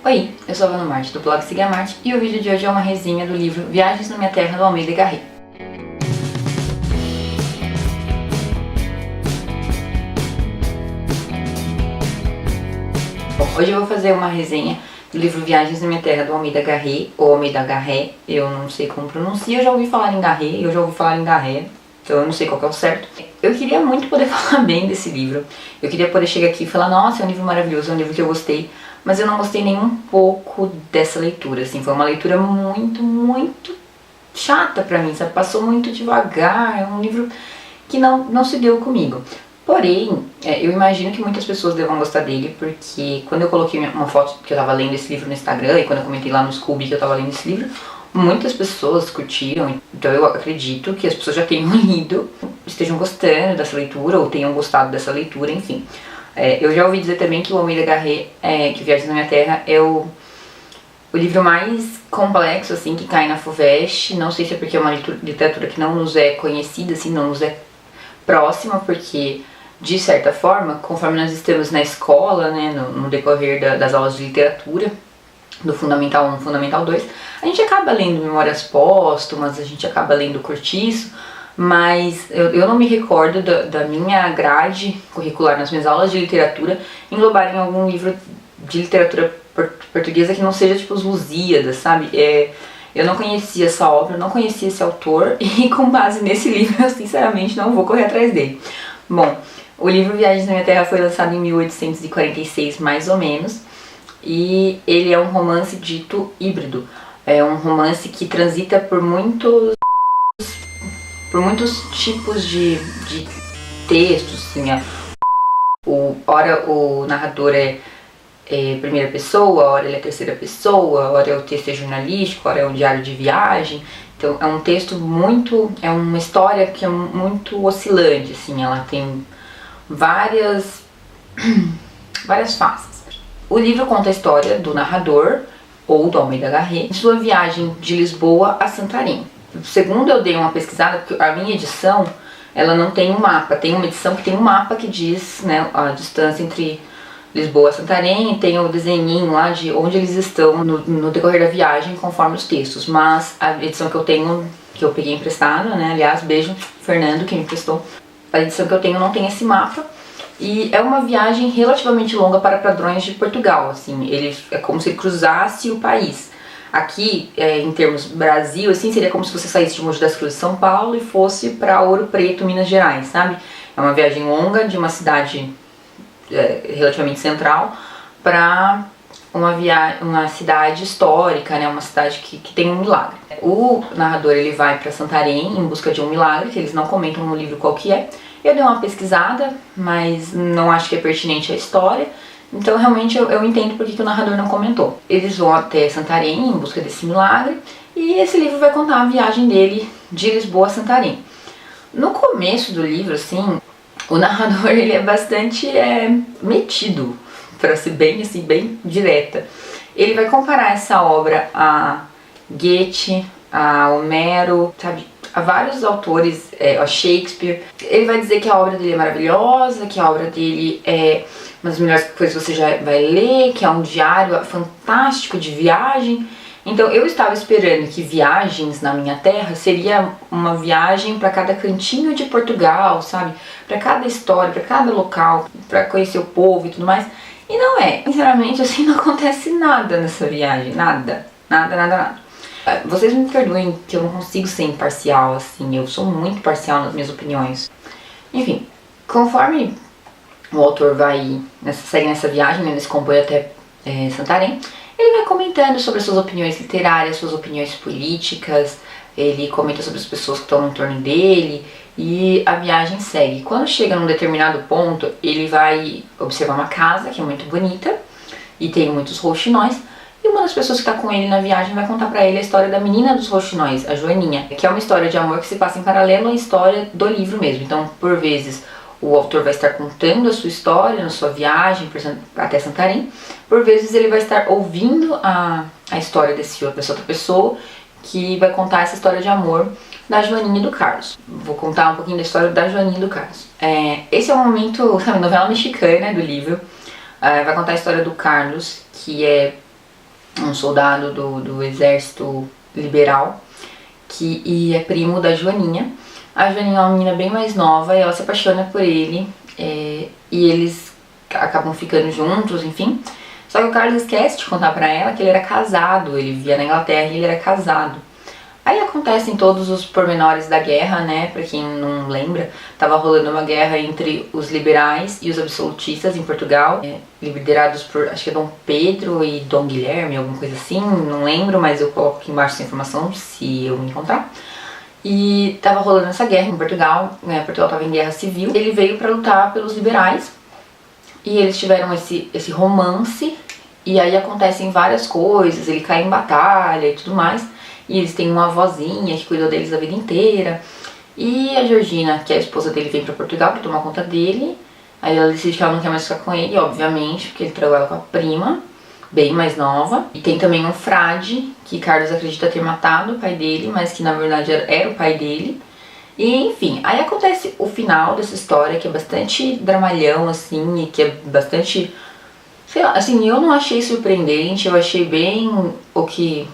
Oi, eu sou a Vana Marte do blog Siga Marte e o vídeo de hoje é uma resenha do livro Viagens na Minha Terra, do Almeida Garrett. Bom, hoje eu vou fazer uma resenha do livro Viagens na Minha Terra, do Almeida Garrett, ou Almeida Garrett, eu não sei como pronuncia, eu já ouvi falar em Garrett, eu já ouvi falar em Garrett, então eu não sei qual que é o certo. Eu queria muito poder falar bem desse livro, eu queria poder chegar aqui e falar, nossa, é um livro maravilhoso, é um livro que eu gostei, mas eu não gostei nem um pouco dessa leitura, assim, foi uma leitura muito chata pra mim, sabe, passou muito devagar, é um livro que não se deu comigo. Porém, eu imagino que muitas pessoas devam gostar dele, porque quando eu coloquei uma foto que eu tava lendo esse livro no Instagram, e quando eu comentei lá no Scooby que eu tava lendo esse livro, muitas pessoas curtiram, então eu acredito que as pessoas já tenham lido, estejam gostando dessa leitura, ou tenham gostado dessa leitura, enfim. Eu já ouvi dizer também que o Almeida Garrett, que Viagens na Minha Terra, é o livro mais complexo, assim, que cai na FUVEST. Não sei se é porque é uma literatura que não nos é conhecida, assim, não nos é próxima, porque, de certa forma, conforme nós estamos na escola, né, no decorrer das aulas de literatura, do Fundamental 1, Fundamental 2, a gente acaba lendo Memórias Póstumas, a gente acaba lendo Cortiço, mas eu não me recordo da minha grade curricular nas minhas aulas de literatura englobarem algum livro de literatura portuguesa que não seja tipo os Lusíadas, sabe? Eu não conhecia essa obra, não conhecia esse autor e com base nesse livro eu sinceramente não vou correr atrás dele. Bom, o livro Viagens na Minha Terra foi lançado em 1846 mais ou menos e ele é um romance dito híbrido. É um romance que transita por muitos tipos de textos, assim, ora o narrador é primeira pessoa, ora ele é terceira pessoa, ora o texto é jornalístico, ora é um diário de viagem. Então é um texto é uma história que é muito oscilante, assim, ela tem várias faces. O livro conta a história do narrador, ou do Almeida Garrett, em sua viagem de Lisboa a Santarém. Segundo eu dei uma pesquisada, porque a minha edição, ela não tem um mapa, tem uma edição que tem um mapa que diz, né, a distância entre Lisboa e Santarém, tem o desenhinho lá de onde eles estão no decorrer da viagem, conforme os textos, mas a edição que eu tenho, que eu peguei emprestada, né, aliás, beijo, Fernando, que me emprestou, a edição que eu tenho não tem esse mapa, e é uma viagem relativamente longa para padrões de Portugal, assim, é como se ele cruzasse o país. Aqui, em termos Brasil, assim, seria como se você saísse de Mogi das Cruzes, São Paulo, e fosse para Ouro Preto, Minas Gerais, sabe? É uma viagem longa de uma cidade relativamente central para uma cidade histórica, né? Uma cidade que tem um milagre. O narrador ele vai para Santarém em busca de um milagre, que eles não comentam no livro qual que é. Eu dei uma pesquisada, mas não acho que é pertinente à história. Então realmente eu entendo porque que o narrador não comentou. Eles vão até Santarém em busca desse milagre e esse livro vai contar a viagem dele de Lisboa a Santarém. No começo do livro, assim, o narrador ele é bastante metido, para ser bem assim, bem direta. Ele vai comparar essa obra a Goethe, a Homero, sabe, a vários autores, a Shakespeare. Ele vai dizer que a obra dele é maravilhosa, que a obra dele é uma das melhores coisas que você já vai ler, que é um diário fantástico de viagem. Então eu estava esperando que Viagens na Minha Terra seria uma viagem para cada cantinho de Portugal, sabe? Para cada história, para cada local, para conhecer o povo e tudo mais. E não é. Sinceramente, assim, não acontece nada nessa viagem. Nada. Vocês me perdoem que eu não consigo ser imparcial, assim. Eu sou muito parcial nas minhas opiniões. Enfim, conforme o autor segue nessa viagem, né, nesse comboio até Santarém, ele vai comentando sobre as suas opiniões literárias, suas opiniões políticas, ele comenta sobre as pessoas que estão no entorno dele e a viagem segue. Quando chega num determinado ponto, ele vai observar uma casa que é muito bonita e tem muitos rouxinóis e uma das pessoas que está com ele na viagem vai contar pra ele a história da menina dos rouxinóis, a Joaninha, que é uma história de amor que se passa em paralelo à história do livro mesmo. Então, por vezes, o autor vai estar contando a sua história na sua viagem até Santarém. Por vezes ele vai estar ouvindo a história dessa outra pessoa que vai contar essa história de amor da Joaninha e do Carlos. Vou contar um pouquinho da história da Joaninha e do Carlos. Esse é o momento, sabe, novela mexicana do livro. Vai contar a história do Carlos, que é um soldado do exército liberal, e é primo da Joaninha. A Joaninha é uma menina bem mais nova e ela se apaixona por ele, e eles acabam ficando juntos, enfim. Só que o Carlos esquece de contar pra ela que ele era casado, ele vivia na Inglaterra e ele era casado. Aí acontecem todos os pormenores da guerra, né? Pra quem não lembra, tava rolando uma guerra entre os liberais e os absolutistas em Portugal, liderados por, acho que é Dom Pedro e Dom Guilherme, alguma coisa assim, não lembro, mas eu coloco aqui embaixo essa informação se eu me encontrar. E tava rolando essa guerra em Portugal, né? Portugal tava em guerra civil. Ele veio pra lutar pelos liberais e eles tiveram esse romance, e aí acontecem várias coisas, ele cai em batalha e tudo mais. E eles têm uma avózinha que cuidou deles a vida inteira. E a Georgina, que é a esposa dele, vem pra Portugal pra tomar conta dele. Aí ela decide que ela não quer mais ficar com ele, obviamente, porque ele traiu ela com a prima, bem mais nova. E tem também um frade, que Carlos acredita ter matado o pai dele, mas que na verdade era o pai dele. E enfim, aí acontece o final dessa história, que é bastante dramalhão, assim, e que é bastante... sei lá, assim, eu não achei surpreendente, eu achei bem o que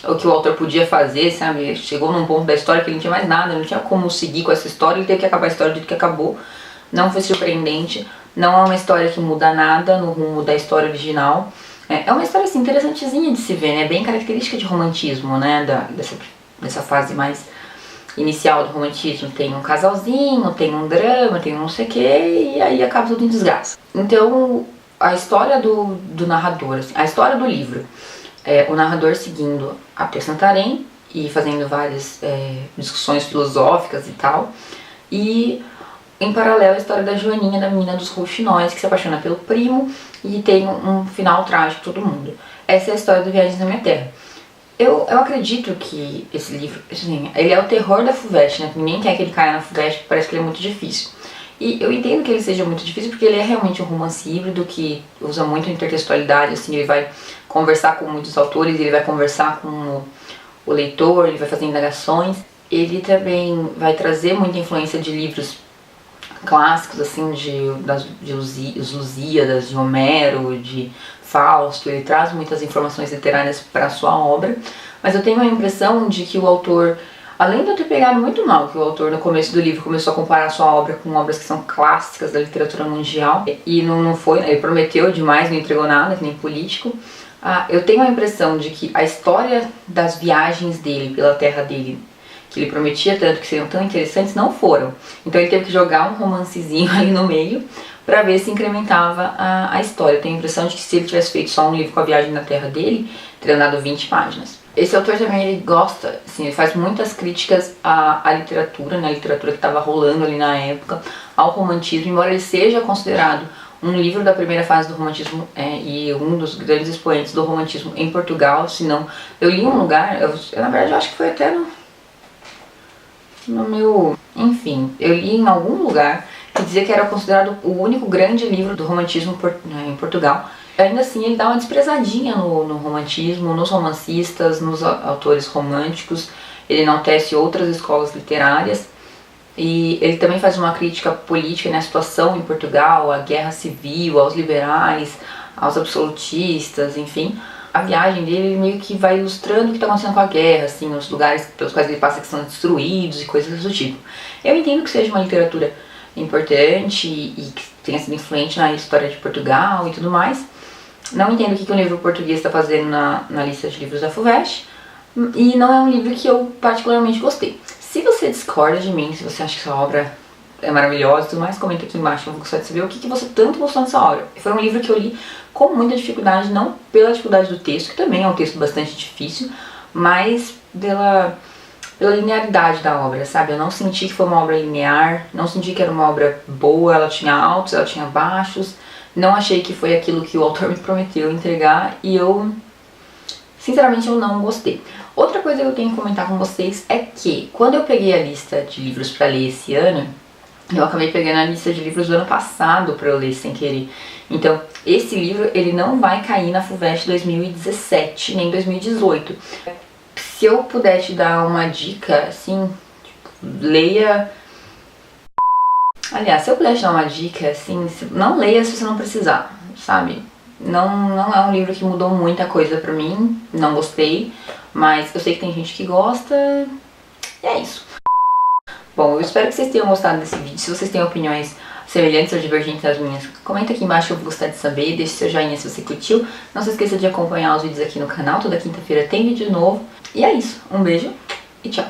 o autor podia fazer, sabe? Chegou num ponto da história que ele não tinha mais nada, não tinha como seguir com essa história, ele teve que acabar a história do jeito que acabou. Não foi surpreendente, não é uma história que muda nada no rumo da história original. É uma história, assim, interessantezinha de se ver, né? Bem característica de romantismo, né? Dessa fase mais inicial do romantismo. Tem um casalzinho, tem um drama, tem um não sei o que, e aí acaba tudo em desgraça. Então, a história do narrador, assim, a história do livro, o narrador seguindo a Tia Santarém e fazendo várias discussões filosóficas e tal, e em paralelo a história da Joaninha, da menina dos rouxinóis, que se apaixona pelo primo e tem um final trágico todo mundo. Essa é a história do Viagens na Minha Terra. Eu acredito que esse livro, assim, ele é o terror da FUVEST, né? Ninguém quer que ele caia na FUVEST, porque parece que ele é muito difícil. E eu entendo que ele seja muito difícil porque ele é realmente um romance híbrido que usa muito intertextualidade, assim, ele vai conversar com muitos autores, ele vai conversar com o leitor, ele vai fazer indagações. Ele também vai trazer muita influência de livros clássicos, assim, de Lusíadas, de Homero, de Fausto. Ele traz muitas informações literárias para a sua obra, mas eu tenho a impressão de que o autor, além de eu ter pegado muito mal que o autor no começo do livro começou a comparar a sua obra com obras que são clássicas da literatura mundial, e não foi, ele prometeu demais, não entregou nada, que nem político. Eu tenho a impressão de que a história das viagens dele pela terra dele, que ele prometia tanto que seriam tão interessantes, não foram. Então ele teve que jogar um romancezinho ali no meio pra ver se incrementava a história. Eu tenho a impressão de que se ele tivesse feito só um livro com a viagem na terra dele, teria dado 20 páginas. Esse autor também, ele gosta, assim, ele faz muitas críticas à literatura, né, a literatura que estava rolando ali na época, ao romantismo, embora ele seja considerado um livro da primeira fase do romantismo e um dos grandes expoentes do romantismo em Portugal. Se não, eu li em um lugar, na verdade eu acho que foi até no meu... enfim, eu li em algum lugar que dizia que era considerado o único grande livro do romantismo em Portugal. Ainda assim, ele dá uma desprezadinha no romantismo, nos romancistas, nos autores românticos. Ele enaltece outras escolas literárias. E ele também faz uma crítica política, né, à situação em Portugal, à guerra civil, aos liberais, aos absolutistas, enfim. A viagem dele, ele meio que vai ilustrando o que está acontecendo com a guerra, assim, os lugares pelos quais ele passa que são destruídos e coisas do tipo. Eu entendo que seja uma literatura importante e que tenha sido influente na história de Portugal e tudo mais. Não entendo o que o livro português está fazendo na lista de livros da FUVEST, e não é um livro que eu particularmente gostei. Se você discorda de mim, se você acha que essa obra é maravilhosa e tudo mais, comenta aqui embaixo, eu vou gostar de saber o que você tanto gostou dessa obra. Foi um livro que eu li com muita dificuldade, não pela dificuldade do texto, que também é um texto bastante difícil, mas pela linearidade da obra, sabe? Eu não senti que foi uma obra linear, não senti que era uma obra boa, ela tinha altos, ela tinha baixos, não achei que foi aquilo que o autor me prometeu entregar, e eu, sinceramente, eu não gostei. Outra coisa que eu tenho que comentar com vocês é que, quando eu peguei a lista de livros pra ler esse ano, eu acabei pegando a lista de livros do ano passado pra eu ler sem querer. Então, esse livro, ele não vai cair na FUVEST 2017, nem 2018. Se eu puder te dar uma dica, assim, tipo, leia... Aliás, se eu puder te dar uma dica, assim, não leia se você não precisar, sabe? Não é um livro que mudou muita coisa pra mim, não gostei, mas eu sei que tem gente que gosta, e é isso. Bom, eu espero que vocês tenham gostado desse vídeo. Se vocês têm opiniões semelhantes ou divergentes às minhas, comenta aqui embaixo, eu vou gostar de saber. Deixe seu joinha se você curtiu. Não se esqueça de acompanhar os vídeos aqui no canal, toda quinta-feira tem vídeo novo. E é isso, um beijo e tchau!